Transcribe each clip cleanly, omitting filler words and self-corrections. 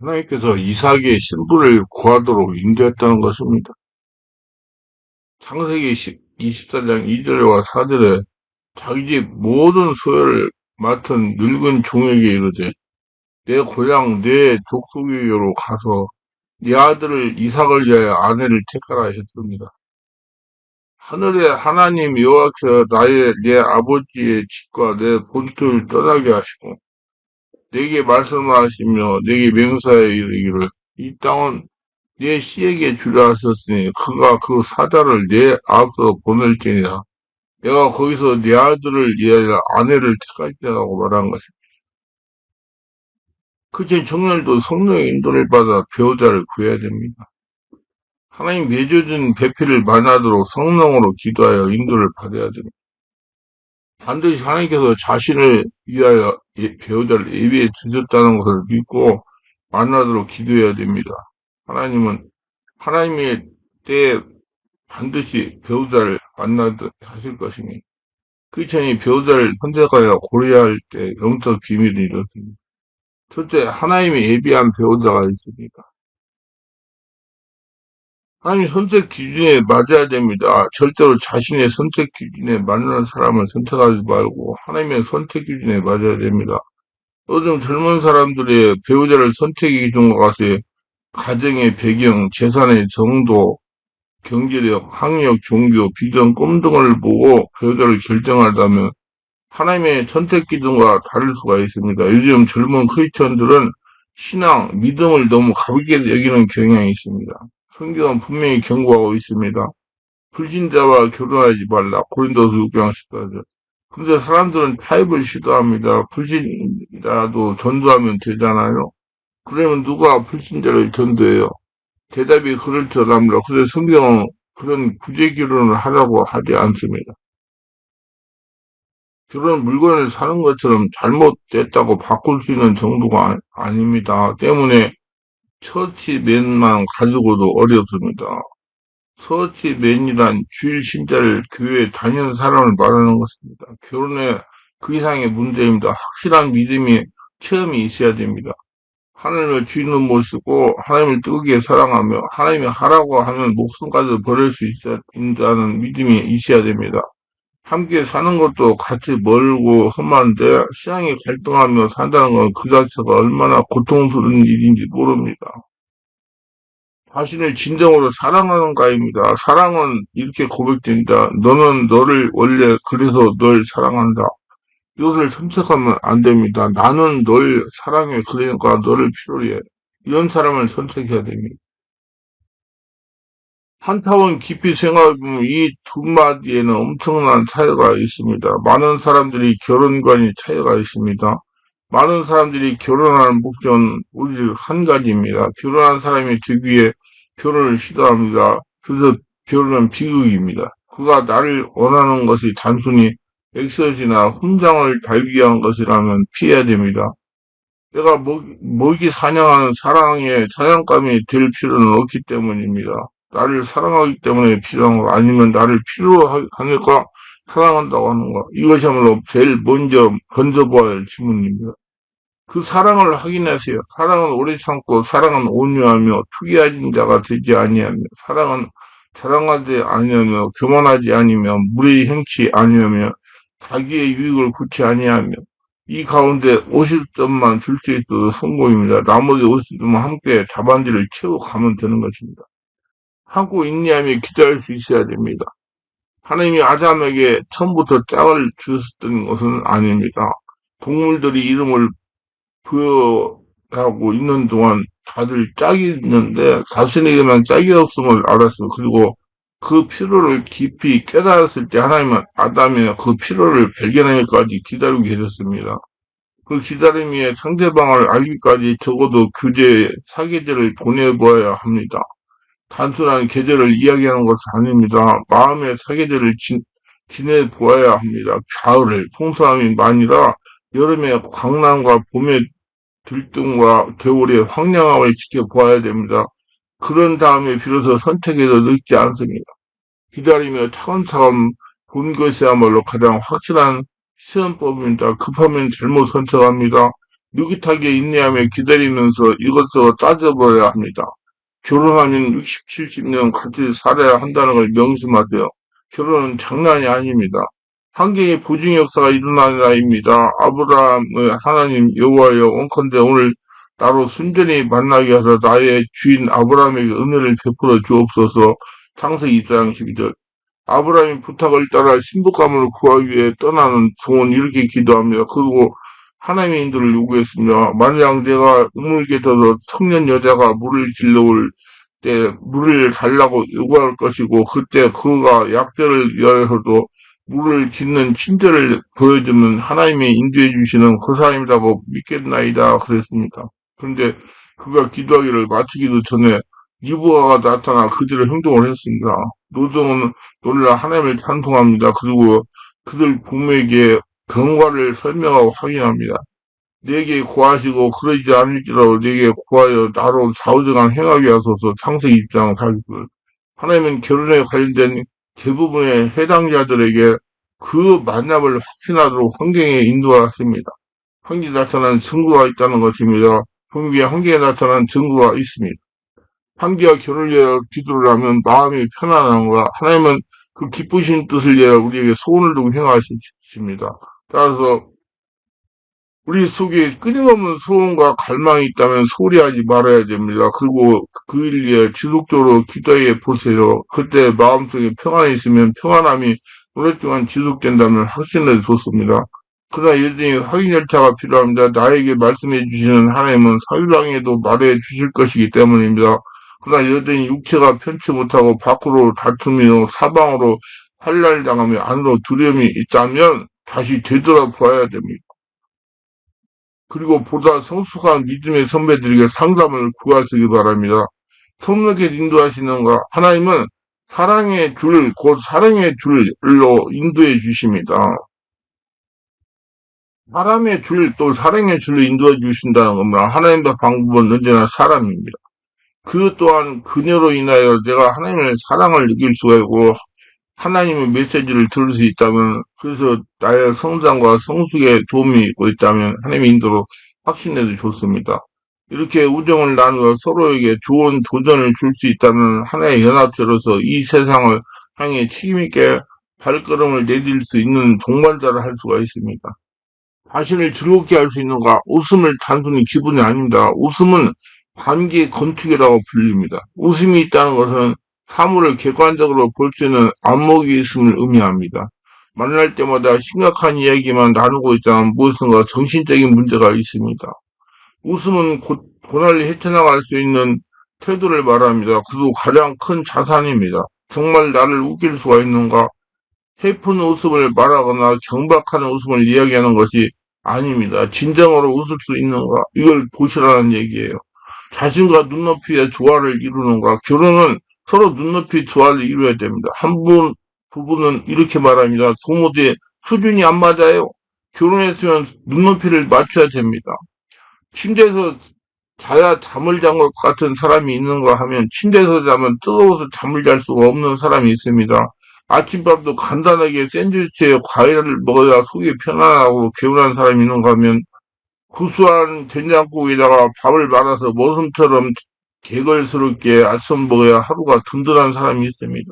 하나님께서 이삭의 신부를 구하도록 인도했다는 것입니다. 창세기 24장 2절과 4절에 자기 집 모든 소유를 맡은 늙은 종에게 이르되 내 고향 내 족속에게로 가서 네 아들을 이삭을 위하여 아내를 택하라 하셨습니다. 하늘의 하나님 여호와께서 내 아버지의 집과 내 본토를 떠나게 하시고 내게 말씀하시며 내게 맹세하여 이르기를 이 땅은 내 씨에게 주려 하셨으니 그가 그 사자를 내 앞서 보낼지니라. 내가 거기서 네 아들을 위하여 아내를 택할지라고 말한 것입니다. 그제 정렬도 성령의 인도를 받아 배우자를 구해야 됩니다. 하나님 맺어준 배필을 만나도록 성령으로 기도하여 인도를 받아야 됩니다. 반드시 하나님께서 자신을 위하여 배우자를 예비해 주셨다는 것을 믿고 만나도록 기도해야 됩니다. 하나님은 하나님의 때에 반드시 배우자를 만나듯 하실 것이니 그 전에 배우자를 선택하여 고려해야 할 때 영적 비밀이 이렇습니다. 첫째, 하나님이 예비한 배우자가 있습니다. 하나님 선택 기준에 맞아야 됩니다. 절대로 자신의 선택 기준에 맞는 사람을 선택하지 말고 하나님의 선택 기준에 맞아야 됩니다. 요즘 젊은 사람들의 배우자를 선택의 기준과 같이 가정의 배경, 재산의 정도, 경제력, 학력, 종교, 비전, 꿈 등을 보고 배우자를 결정하다면 하나님의 선택 기준과 다를 수가 있습니다. 요즘 젊은 크리스천들은 신앙, 믿음을 너무 가볍게 여기는 경향이 있습니다. 성경은 분명히 경고하고 있습니다. 불신자와 결혼하지 말라. 고린도서 6장 14절. 근데 사람들은 타협을 시도합니다. 불신자도 전도하면 되잖아요. 그러면 누가 불신자를 전도해요? 대답이 그럴 듯 합니다. 그래서 성경은 그런 구제 결혼을 하라고 하지 않습니다. 결혼 물건을 사는 것처럼 잘못됐다고 바꿀 수 있는 정도가 아닙니다. 때문에 처치맨만 가지고도 어렵습니다. 처치맨이란 주일 신자를 교회에 다니는 사람을 말하는 것입니다. 결혼에 그 이상의 문제입니다. 확실한 믿음이 체험이 있어야 됩니다. 하나님을 주인은 모시고 하나님을 뜨겁게 사랑하며 하나님이 하라고 하면 목숨까지 버릴 수 있다는 믿음이 있어야 됩니다. 함께 사는 것도 같이 멀고 험한데 신앙이 갈등하며 산다는 건 그 자체가 얼마나 고통스러운 일인지 모릅니다. 자신을 진정으로 사랑하는가입니다. 사랑은 이렇게 고백됩니다. 너는 너를 원래 그래서 널 사랑한다. 이것을 선택하면 안 됩니다. 나는 널 사랑해. 그러니까 너를 필요로 해. 이런 사람을 선택해야 됩니다. 한타원 깊이 생각해보면 이 두 마디에는 엄청난 차이가 있습니다. 많은 사람들이 결혼관이 차이가 있습니다. 많은 사람들이 결혼하는 목적은 오직 한 가지입니다. 결혼한 사람이 되기 위해 결혼을 시도합니다. 그래서 결혼은 비극입니다. 그가 나를 원하는 것이 단순히 엑스나 훈장을 달기 위한 것이라면 피해야 됩니다. 내가 먹이 사냥하는 사랑의 사냥감이 될 필요는 없기 때문입니다. 나를 사랑하기 때문에 필요한 거 아니면 나를 필요로 하니까 사랑한다고 하는 거. 이것이야말로 제일 먼저 던져봐야 할 질문입니다. 그 사랑을 확인하세요. 사랑은 오래 참고 사랑은 온유하며 투기하는 자가 되지 아니하며 사랑은 자랑하지 아니하며 교만하지 아니며 무례히 행치 아니하며 자기의 유익을 구치 아니하며 이 가운데 50점만 줄 수 있어도 성공입니다. 나머지 50점은 함께 답안지를 채우고 가면 되는 것입니다. 참고 인내하며 기다릴 수 있어야 됩니다. 하나님이 아담에게 처음부터 짝을 주셨던 것은 아닙니다. 동물들이 이름을 부여하고 있는 동안 다들 짝이 있는데 자신에게만 짝이 없음을 알았어. 그리고 그 필요를 깊이 깨달았을 때 하나님은 아담의 그 필요를 발견하기까지 기다리고 계셨습니다. 그 기다림 위에 상대방을 알기까지 적어도 교제, 사계절을 보내보아야 합니다. 단순한 계절을 이야기하는 것은 아닙니다. 마음의 사계절을 지내보아야 합니다. 가을을, 풍성함이 아니라 여름의 광란과 봄의 들뜸과 겨울의 황량함을 지켜보아야 됩니다. 그런 다음에 비로소 선택해도 늦지 않습니다. 기다리며 차근차근 본 것이야말로 가장 확실한 시험법입니다. 급하면 잘못 선택합니다. 느긋하게 인내하며 기다리면서 이것저것 따져봐야 합니다. 결혼하면 60, 70년 같이 살아야 한다는 걸 명심하세요. 결혼은 장난이 아닙니다. 한계의 보증 역사가 일어난 날입니다. 아브라함의 하나님 여호와여 원컨대 오늘 나로 순전히 만나게 하사 나의 주인 아브라함에게 은혜를 베풀어 주옵소서. 창세기 2장 12절. 아브라함의 부탁을 따라 신부감을 구하기 위해 떠나는 종은 이렇게 기도합니다. 그리고 하나님의 인도를 요구했습니다. 만약 내가 우물곁에서 청년 여자가 물을 길러올 때 물을 달라고 요구할 것이고 그때 그가 약대를 위하여서도 물을 깃는 친절을 보여주면 하나님이 인도해 주시는 그 사람이라고 믿겠나이다 그랬습니다. 그런데 그가 기도하기를 마치기도 전에 리브가가 나타나 그대로 행동을 했습니다. 노정은 놀라 하나님을 찬송합니다. 그리고 그들 부모에게 경과를 설명하고 확인합니다. 내게 구하시고 그러지 않을지라도 내게 구하여 나로 좌우정한 행하게 하소서. 창세기 2장 40절. 하나님은 결혼에 관련된 대부분의 해당자들에게 그 만남을 확신하도록 환경에 인도하였습니다. 환경에 나타난 증거가 있다는 것입니다. 성경에 환경에 나타난 증거가 있습니다. 한기와 결혼을 위하여 기도를 하면 마음이 편안한가. 하나님은 그 기쁘신 뜻을 위하여 우리에게 소원을 두고 행하십니다. 따라서 우리 속에 끊임없는 소원과 갈망이 있다면 소리하지 말아야 됩니다. 그리고 그 일 위해 지속적으로 기도해 보세요. 그때 마음속에 평안이 있으면 평안함이 오랫동안 지속된다면 확신을 줬습니다. 그러나 여전히 확인 절차가 필요합니다. 나에게 말씀해 주시는 하나님은 사유랑에도 말해 주실 것이기 때문입니다. 그러나 여전히 육체가 편치 못하고 밖으로 다투며 사방으로 환난당하며 안으로 두려움이 있다면 다시 되돌아보아야 됩니다. 그리고 보다 성숙한 믿음의 선배들에게 상담을 구하시기 바랍니다. 성령께 인도하시는가? 하나님은 사랑의 줄, 곧 사랑의 줄로 인도해 주십니다. 사람의 줄, 또 사랑의 줄로 인도해 주신다는 겁니다. 하나님의 방법은 언제나 사람입니다. 그 또한 그녀로 인하여 내가 하나님의 사랑을 느낄 수가 있고 하나님의 메시지를 들을 수 있다면, 그래서 나의 성장과 성숙에 도움이 있고 있다면 하나님의 인도로 확신해도 좋습니다. 이렇게 우정을 나누어 서로에게 좋은 도전을 줄 수 있다면 하나의 연합체로서 이 세상을 향해 책임있게 발걸음을 내딜 수 있는 동반자를 할 수가 있습니다. 자신을 즐겁게 할 수 있는가? 웃음을 단순히 기분이 아닙니다. 웃음은 관계 건축이라고 불립니다. 웃음이 있다는 것은 사물을 객관적으로 볼 수 있는 안목이 있음을 의미합니다. 만날 때마다 심각한 이야기만 나누고 있다면 무엇인가 정신적인 문제가 있습니다. 웃음은 고난을 헤쳐나갈 수 있는 태도를 말합니다. 그리고 가장 큰 자산입니다. 정말 나를 웃길 수가 있는가? 해픈 웃음을 말하거나 경박하는 웃음을 이야기하는 것이 아닙니다. 진정으로 웃을 수 있는가? 이걸 보시라는 얘기예요. 자신과 눈높이의 조화를 이루는가? 결혼은 서로 눈높이 조화를 이루어야 됩니다. 부부는 이렇게 말합니다. 도무지 수준이 안 맞아요. 결혼했으면 눈높이를 맞춰야 됩니다. 침대에서 자야 잠을 잔 것 같은 사람이 있는가 하면 침대에서 자면 뜨거워서 잠을 잘 수가 없는 사람이 있습니다. 아침밥도 간단하게 샌드위치에 과일을 먹어야 속이 편안하고 개운한 사람이 있는가 하면 구수한 된장국에다가 밥을 말아서 머슴처럼 개걸스럽게 아침 먹어야 하루가 든든한 사람이 있습니다.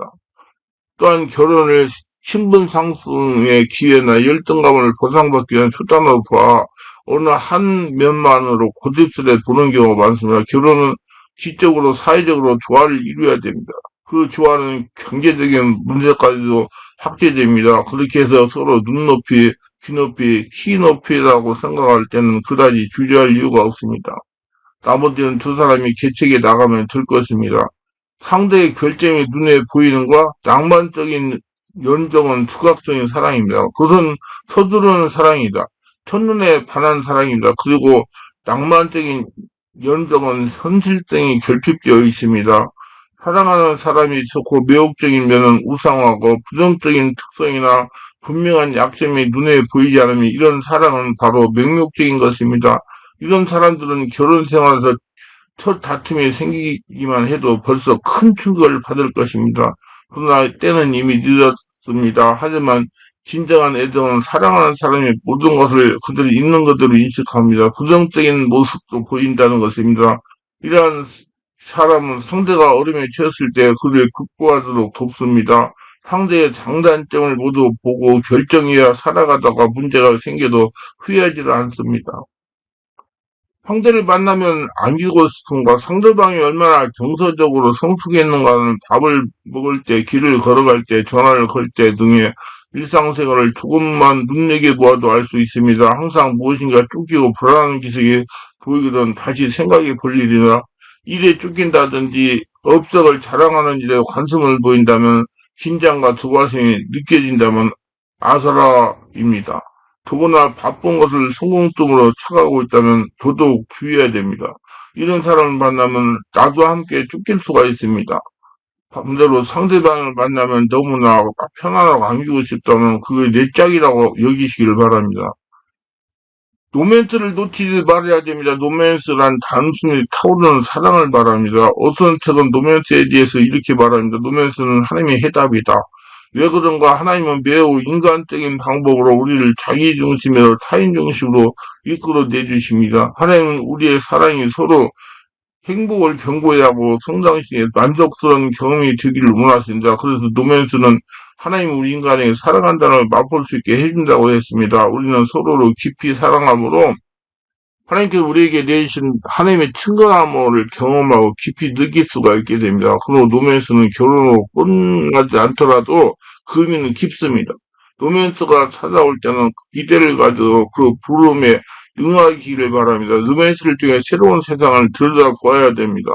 또한 결혼을 신분 상승의 기회나 열등감을 보상받기 위한 수단으로 봐 어느 한 면만으로 고집스레 보는 경우가 많습니다. 결혼은 지적으로 사회적으로 조화를 이루어야 됩니다. 그 조화는 경제적인 문제까지도 확대됩니다. 그렇게 해서 서로 눈높이, 귀높이, 키높이라고 생각할 때는 그다지 주저할 이유가 없습니다. 나머지는 두 사람이 개척에 나가면 될 것입니다. 상대의 결점이 눈에 보이는 것, 낭만적인 연정은 추각적인 사랑입니다. 그것은 서두르는 사랑이다. 첫눈에 반한 사랑입니다. 그리고 낭만적인 연정은 현실성이 결핍되어 있습니다. 사랑하는 사람이 좋고 매혹적인 면은 우상하고 부정적인 특성이나 분명한 약점이 눈에 보이지 않으면 이런 사랑은 바로 맹목적인 것입니다. 이런 사람들은 결혼 생활에서 첫 다툼이 생기기만 해도 벌써 큰 충격을 받을 것입니다. 그러나 때는 이미 늦었습니다. 하지만 진정한 애정은 사랑하는 사람이 모든 것을 그들이 있는 그대로 인식합니다. 부정적인 모습도 보인다는 것입니다. 이러한 사람은 상대가 어려움에 처했을 때 그를 극복하도록 돕습니다. 상대의 장단점을 모두 보고 결정해야 살아가다가 문제가 생겨도 후회하지를 않습니다. 상대를 만나면 안기고 싶은가, 상대방이 얼마나 정서적으로 성숙했는가는 밥을 먹을 때, 길을 걸어갈 때, 전화를 걸 때 등의 일상생활을 조금만 눈여겨보아도 알 수 있습니다. 항상 무엇인가 쫓기고 불안한 기색이 보이거든 다시 생각해 볼 일이나 일에 쫓긴다든지 업적을 자랑하는 일에 관심을 보인다면 긴장과 조바심이 느껴진다면 아사라입니다. 더구나 바쁜 것을 성공적으로 차가고 있다면 더더욱 주의해야 됩니다. 이런 사람을 만나면 나도 함께 쫓길 수가 있습니다. 반대로 상대방을 만나면 너무나 편안하고 안기고 싶다면 그게 내 짝이라고 여기시길 바랍니다. 로맨스를 놓치지 말아야 됩니다. 로맨스란 단순히 타오르는 사랑을 말합니다. 어떤 책은 로맨스에 대해서 이렇게 말합니다. 로맨스는 하나님의 해답이다. 왜 그런가? 하나님은 매우 인간적인 방법으로 우리를 자기 중심에서 타인 중심으로 이끌어 내주십니다. 하나님은 우리의 사랑이 서로 행복을 경고해야 하고 성장시에 만족스러운 경험이 되기를 원하신다. 그래서 노맨스는 하나님 우리 인간에게 사랑한다는 걸 맛볼 수 있게 해준다고 했습니다. 우리는 서로를 깊이 사랑함으로 하나님께서 우리에게 내주신 하나님의 친근함을 경험하고 깊이 느낄 수가 있게 됩니다. 그리고 노맨스는 결혼으로 끝나지 않더라도 그 의미는 깊습니다. 노맨스가 찾아올 때는 기대를 가지고 그 부름에 응하기를 바랍니다. 노맨스를 통해 새로운 세상을 들여다보아야 됩니다.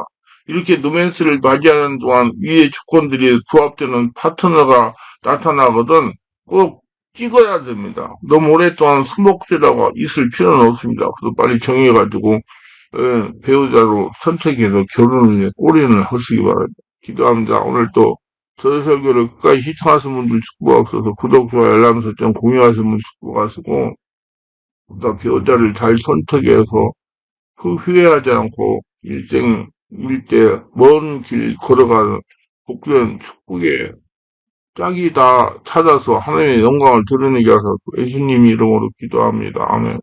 이렇게 노맨스를 맞이하는 동안 위의 조건들이 부합되는 파트너가 나타나거든 꼭 찍어야 됩니다. 너무 오랫동안 수목되다가 있을 필요는 없습니다. 그래서 빨리 정해가지고 배우자로 선택해서 결혼을 위해 올인을 하시기 바랍니다. 기도합니다. 오늘 또 저 설교를 끝까지 시청하신 분들 축복가 없어서 구독, 좋아요, 알람 설정 공유하신 분 축복가 쓰고 또 배우자를 잘 선택해서 후회하지 않고 일대 먼 길 걸어가는 복된 축복에 짝이 다 찾아서 하나님의 영광을 드러내게 하소서 예수님 이름으로 기도합니다. 아멘.